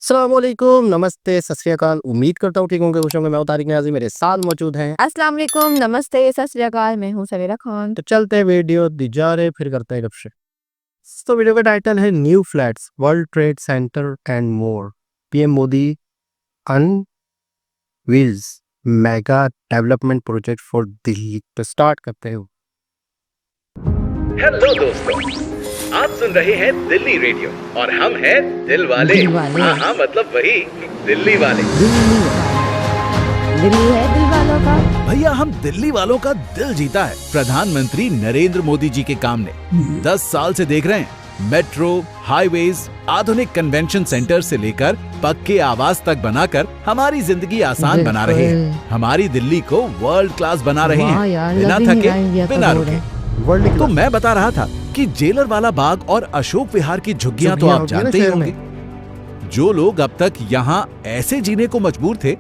अस्सलामुअलैकुम, नमस्ते, सत श्री अकाल। उम्मीद करता हूँ ठीक होंगे, खुश होंगे। मैं हूँ तारिक नियाज़ी, मेरे साथ मौजूद हैं। अस्सलाम वालेकुम, नमस्ते, सत श्री अकाल, मैं हूँ सवेरा खान। तो चलते हैं वीडियो दी जा रहे, फिर करते हैं गपशप। तो वीडियो का टाइटल है new flats, world trade centre and more. PM Modi unveils mega development project for Delhi. तो स्टार्ट करते हैं। हेलो दोस्तों, आप सुन रहे हैं दिल्ली रेडियो और हम हैं दिल वाले। हाँ, मतलब वही दिल्ली वाले। दिल्ली है दिल वालों का। भैया हम दिल्ली वालों का दिल जीता है प्रधानमंत्री नरेंद्र मोदी जी के काम ने। 10 साल से देख रहे हैं, मेट्रो, हाईवेज, आधुनिक कन्वेंशन सेंटर से लेकर पक्के आवास तक बनाकर हमारी जिंदगी आसान बना रहे हैं। हमारी दिल्ली को वर्ल्ड क्लास बना रहे हैं, बिना थके, बिना रुके। तो मैं बता रहा था कि जेलर वाला बाग और अशोक विहार की झुग्गियां तो आप जानते ही होंगे। जो लोग अब तक यहाँ ऐसे जीने को मजबूर थे,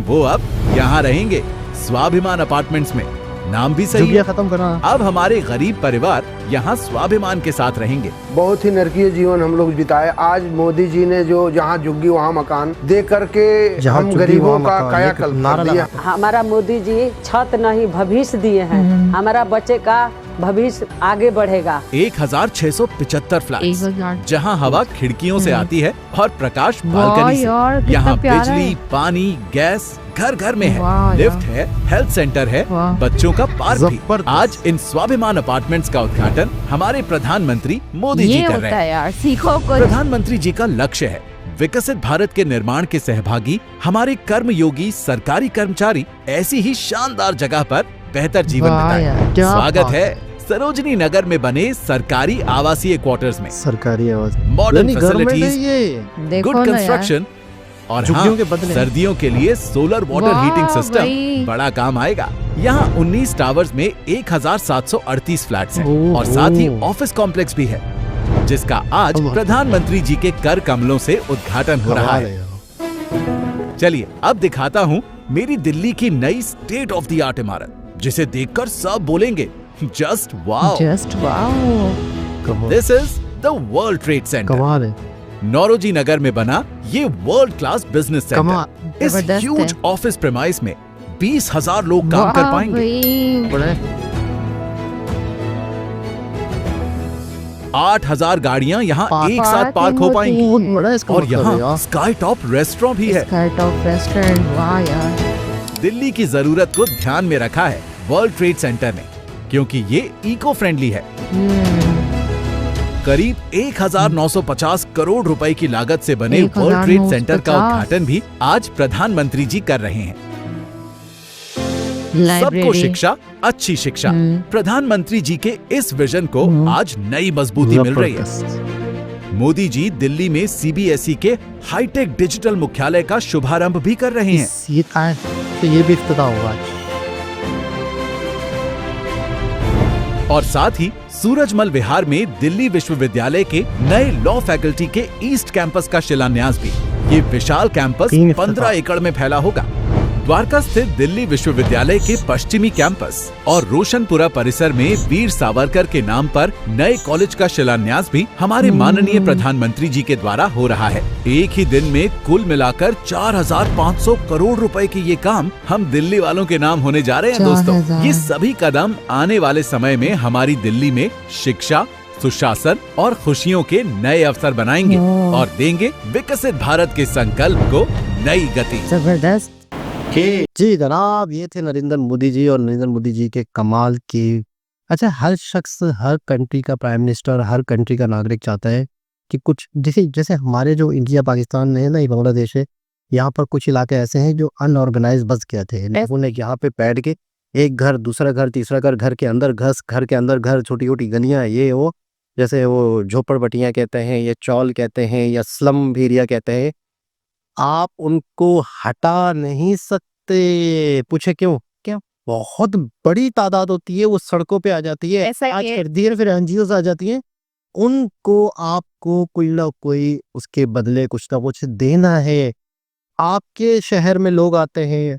वो अब यहाँ रहेंगे स्वाभिमान अपार्टमेंट्स में। नाम भी सही है। खत्म करना। अब हमारे गरीब परिवार यहाँ स्वाभिमान के साथ रहेंगे। बहुत ही नरकीय जीवन हम लोग बिताए। आज मोदी जी ने जो जहाँ झुग्गी वहाँ मकान दे करके हम गरीबों का कायाकल्प कर दिया। हमारा मोदी जी छत नहीं भविष्य दिए हैं। हमारा बच्चे का भविष्य आगे बढ़ेगा। 1675 फ्लैट्स, 1000 जहाँ हवा खिड़कियों से आती है और प्रकाश बालकनी से। यहाँ बिजली, पानी, गैस घर घर में है, लिफ्ट है, हेल्थ सेंटर है, बच्चों का पार्क भी। आज इन स्वाभिमान अपार्टमेंट्स का उद्घाटन हमारे प्रधानमंत्री मोदी जी कर रहे हैं। यार सीखो कुछ। प्रधानमंत्री जी का लक्ष्य है विकसित भारत के निर्माण के सहभागी हमारे कर्मयोगी सरकारी कर्मचारी ऐसी ही शानदार जगह पर बेहतर जीवन बिताएं। स्वागत है सरोजनी नगर में बने सरकारी आवासीय क्वार्टर्स में। सरकारी आवास, मॉडर्न फैसिलिटीज, गुड कंस्ट्रक्शन और हाँ, सर्दियों के लिए सोलर वाटर हीटिंग सिस्टम बड़ा काम आएगा। यहाँ 19 टावर्स में 1738 फ्लैट्स हैं और साथ ही ऑफिस कॉम्प्लेक्स भी है, जिसका आज प्रधानमंत्री जी के कर कमलों से उद्घाटन हो रहा है। चलिए अब दिखाता हूँ मेरी दिल्ली की नई स्टेट ऑफ द आर्ट इमारत, जिसे देखकर सब बोलेंगे just wow. Just wow. This is the world trade centre. कमाल है। नौरोजी नगर में बना ये वर्ल्ड क्लास बिजनेस सेंटर। इस जबरदस्त ह्यूज है। ऑफिस प्रेमाइस में 20,000 लोग काम कर पाएंगे। 8,000 गाड़ियां यहाँ एक साथ पार्क हो पाएंगी। और यहाँ स्काई टॉप रेस्टोरेंट भी है। स्काई टॉप रेस्टोरेंट, वाह यार। दिल्ली की जरूरत को ध्यान में रखा है वर्ल्ड ट्रेड सेंटर ने, क्योंकि ये इको फ्रेंडली है। करीब 1950 करोड़ रुपए की लागत से बने वर्ल्ड ट्रेड सेंटर का उद्घाटन भी आज प्रधानमंत्री जी कर रहे हैं। सबको शिक्षा, अच्छी शिक्षा। प्रधानमंत्री जी के इस विजन को आज नई मजबूती मिल रही है। मोदी जी दिल्ली में सीबीएसई के हाईटेक डिजिटल मुख्यालय का शुभारंभ भी कर रहे हैं। ये भी इफ्तिताह होगा आज। और साथ ही सूरजमल विहार में दिल्ली विश्वविद्यालय के नए लॉ फैकल्टी के ईस्ट कैंपस का शिलान्यास भी। ये विशाल कैंपस 15 एकड़ में फैला होगा। द्वारका स्थित दिल्ली विश्वविद्यालय के पश्चिमी कैंपस और रोशनपुरा परिसर में वीर सावरकर के नाम पर नए कॉलेज का शिलान्यास भी हमारे माननीय प्रधानमंत्री जी के द्वारा हो रहा है। एक ही दिन में कुल मिलाकर 4,500 करोड़ रुपए के ये काम हम दिल्ली वालों के नाम होने जा रहे हैं। दोस्तों, ये सभी कदम आने वाले समय में हमारी दिल्ली में शिक्षा, सुशासन और खुशियों के नए अवसर बनाएंगे और देंगे विकसित भारत के संकल्प को नई गति। जबरदस्त। जी जनाब, ये थे नरेंद्र मोदी जी और नरेंद्र मोदी जी के कमाल की। अच्छा, हर शख्स, हर कंट्री का प्राइम मिनिस्टर, हर कंट्री का नागरिक चाहता है कि कुछ जैसे हमारे जो इंडिया पाकिस्तान है ना, बांग्लादेश है, यहाँ पर कुछ इलाके ऐसे हैं जो अनऑर्गेनाइज बस गए थे। लोगों ने यहाँ पे बैठ के एक घर, दूसरा घर, तीसरा घर, घर के अंदर घर, छोटी छोटी गलियां, ये वो, जैसे वो झोपड़पट्टियां कहते हैं, ये चौल कहते हैं, या स्लम एरिया कहते हैं। आप उनको हटा नहीं सकते। पूछे क्यों? बहुत बड़ी तादाद होती है, वो सड़कों पे आ जाती है। आज कर दिए, फिर एनजीओ आ जाती हैं। उनको आपको कोई ना कोई उसके बदले कुछ ना कुछ देना है। आपके शहर में लोग आते हैं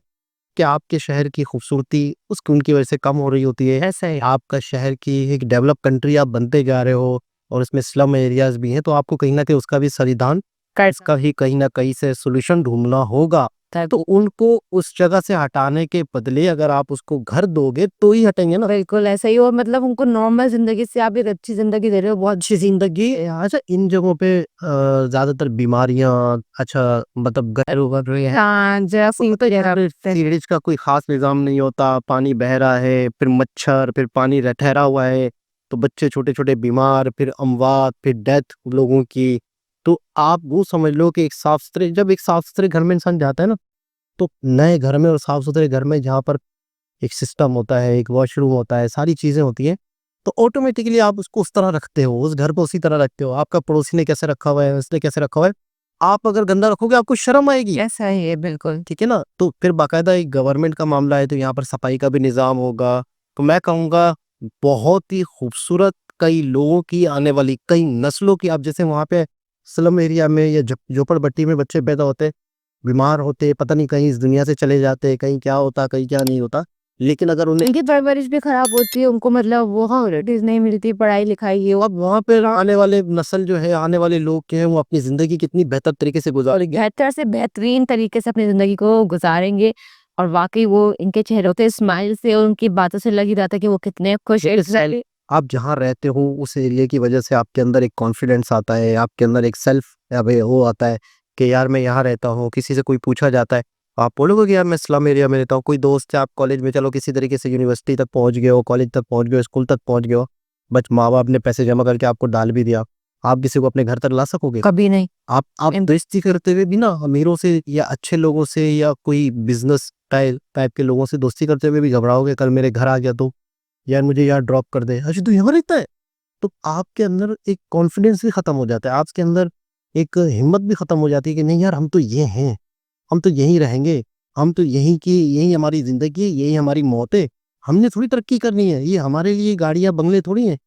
कि आपके शहर की खूबसूरती उनकी वजह से कम हो रही होती है। ऐसा है, आपका शहर की एक डेवलप कंट्री आप बनते जा रहे हो और इसमें स्लम एरियाज भी हैं, तो आपको कहीं ना कहीं उसका भी संविधान इसका ही कहीं ना कहीं से सोल्यूशन ढूंढना होगा। तो उनको उस जगह से हटाने के बदले अगर आप उसको घर दोगे तो ही हटेंगे ना। बिल्कुल ऐसा ही, और मतलब उनको नॉर्मल जिंदगी से आप एक अच्छी जिंदगी दे रहे हो, बहुत अच्छी जिंदगी। अच्छा, इन जगहों पे ज्यादातर बीमारियां, अच्छा मतलब गैर उभर रही है, हाँ जैसे तो जरा सीवेज का कोई खास निजाम नहीं होता, पानी बह रहा है, फिर मच्छर, फिर पानी ठहरा हुआ है, तो बच्चे छोटे छोटे बीमार, फिर अमवात, फिर डेथ लोगों की। तो आप वो समझ लो कि जब एक साफ सुथरे घर में इंसान जाता है ना, तो नए घर में और साफ सुथरे घर में जहाँ पर एक सिस्टम होता है, एक वॉशरूम होता है, सारी चीजें होती हैं, तो ऑटोमेटिकली आप उसको उस तरह रखते हो, उस घर को उसी तरह रखते हो। आपका पड़ोसी ने कैसे रखा हुआ है, उसने कैसे रखा हुआ है, आप अगर गंदा रखोगे आपको शर्म आएगी। ऐसा ही है बिल्कुल। ठीक है ना। तो फिर बाकायदा एक गवर्नमेंट का मामला है, तो यहाँ पर सफाई का भी निज़ाम होगा। तो मैं कहूँगा बहुत ही खूबसूरत, कई लोगों की आने वाली कई नस्लों की, आप जैसे वहाँ पे स्लम एरिया में या झोपड़पट्टी में बच्चे पैदा होते, बीमार होते, पता नहीं कहीं इस दुनिया से चले जाते, कहीं क्या होता कहीं क्या नहीं होता, लेकिन अगर उन्हें उनकी परवरिश भी खराब होती है, उनको मतलब वो फैसिलिटीज नहीं मिलती, पढ़ाई लिखाई ये अब वहाँ पे आने वाले नस्ल जो है, आने वाले लोग के हैं, वो अपनी जिंदगी कितनी बेहतर तरीके से गुजारेंगे। बेहतर से बेहतरीन तरीके से अपनी जिंदगी को गुजारेंगे। और वाकई वो इनके चेहरों पे स्माइल से और उनकी बातों से लग ही रहा था कि वो कितने खुश हैं। आप जहाँ रहते हो उस एरिया की वजह से आपके अंदर एक कॉन्फिडेंस आता है, आपके अंदर एक सेल्फ वो आता है कि यार मैं यहाँ रहता हूँ। किसी से कोई पूछा जाता है, आप बोलोगे कि यार मैं स्लम एरिया में रहता हूँ। कोई दोस्त है, आप कॉलेज में चलो किसी तरीके से यूनिवर्सिटी तक पहुँच गए हो, कॉलेज तक पहुँच गए हो, स्कूल तक पहुँच गए हो, बस माँ बाप ने पैसे जमा करके आपको डाल भी दिया, आप किसी को अपने घर तक ला सकोगे? कभी नहीं। आप दोस्ती करते हुए भी ना अमीरों से या अच्छे लोगों से या कोई बिजनेस टाइप के लोगों से दोस्ती करते हुए भी घबराओगे, कल मेरे घर आ गया तो यार मुझे यार ड्रॉप कर दे, अच्छा तू यहाँ रहता है, तो आपके अंदर एक कॉन्फिडेंस भी खत्म हो जाता है, आपके अंदर एक हिम्मत भी खत्म हो जाती है कि नहीं यार हम तो ये हैं, हम तो यहीं रहेंगे, हम तो यही हमारी जिंदगी है, यही हमारी मौत है, हमने थोड़ी तरक्की करनी है, ये हमारे लिए गाड़ियां बंगले थोड़ी हैं।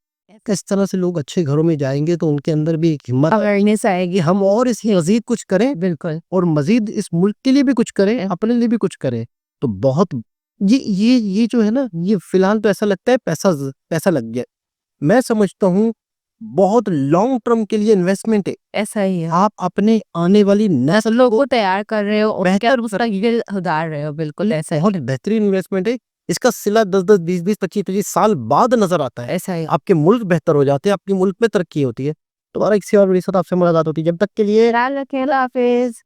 इस तरह से लोग अच्छे घरों में जाएंगे तो उनके अंदर भी एक हिम्मत अवेयरनेस आएगी। कि हम और इसके मजीद कुछ करें, बिल्कुल। और मजीद इस मुल्क के लिए भी कुछ करें, अपने लिए भी कुछ करें। तो बहुत ये जो है ना, ये फिलहाल तो ऐसा लगता है पैसा लग गया, मैं समझता हूँ बहुत लॉन्ग टर्म के लिए इन्वेस्टमेंट है। ऐसा ही है। आप अपने आने वाली नस्ल लोगों को तैयार कर रहे हो और बेहतर उसका ये सुधार रहे हो। बिल्कुल ऐसा है। बहुत बेहतरीन इन्वेस्टमेंट है। इसका सिला 10-10, 20-20, 25-25 साल बाद नजर आता है। ऐसा ही। आपके मुल्क बेहतर हो जाते हैं, आपके मुल्क में तरक्की होती है। दोबारा किसी और वीडियो के साथ आपसे मुलाकात होती है, जब तक के लिए ख्याल रखें। अल्लाह हाफिज।